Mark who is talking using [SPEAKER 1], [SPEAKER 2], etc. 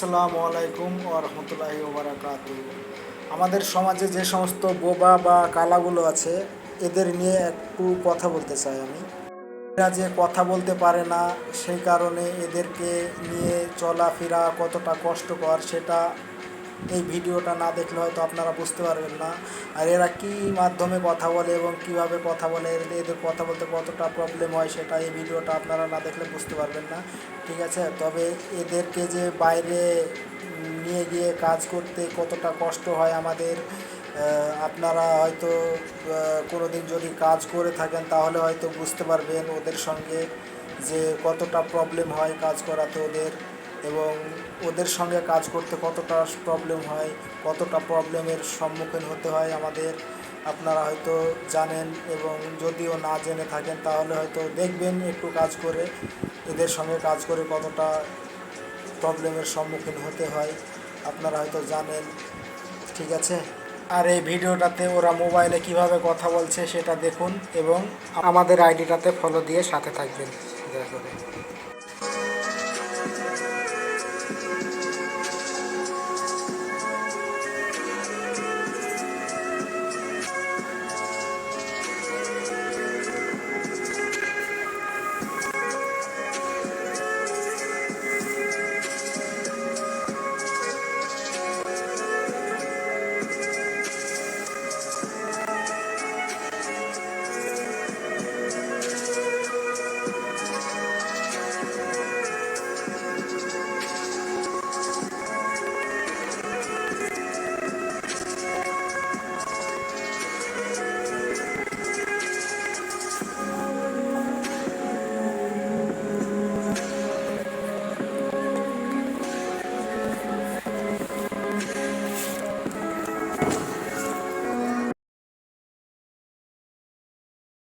[SPEAKER 1] আসসালামু আলাইকুম ওয়া রাহমাতুল্লাহি ওয়া বারাকাতুহু। আমাদের সমাজে যে সমস্ত বোবা বা কালাগুলো আছে, এদের নিয়ে একটু কথা বলতে চাই আমি। এরা যে কথা বলতে পারে না, সেই কারণে এদেরকে নিয়ে চলাফেরা কতটা কষ্টকর সেটা এই ভিডিওটা না দেখলে হয়তো আপনারা বুঝতে পারবেন না। আর এরা কী মাধ্যমে কথা বলে এবং কিভাবে কথা বলে, এদের কথা বলতে কতটা প্রবলেম হয় সেটা এই ভিডিওটা আপনারা না দেখলে বুঝতে পারবেন না। ঠিক আছে, তবে এদেরকে যে বাইরে নিয়ে গিয়ে কাজ করতে কতটা কষ্ট হয় আমাদের, আপনারা হয়তো কোনো দিন যদি কাজ করে থাকেন তাহলে হয়তো বুঝতে পারবেন ওদের সঙ্গে যে কতটা প্রবলেম হয় কাজ করাতে ওদের, এবং ওদের সঙ্গে কাজ করতে কতটা প্রবলেম হয়, কতটা প্রবলেমের সম্মুখীন হতে হয় আমাদের, আপনারা হয়তো জানেন। এবং যদিও না জেনে থাকেন তাহলে হয়তো দেখবেন একটু কাজ করে, এদের সঙ্গে কাজ করে কতটা প্রবলেমের সম্মুখীন হতে হয় আপনারা হয়তো জানেন। ঠিক আছে, আর এই ভিডিওটাতে ওরা মোবাইলে কিভাবে কথা বলছে সেটা দেখুন এবং আমাদের আইডিটাতে ফলো দিয়ে সাথে থাকবেন দয়া করে।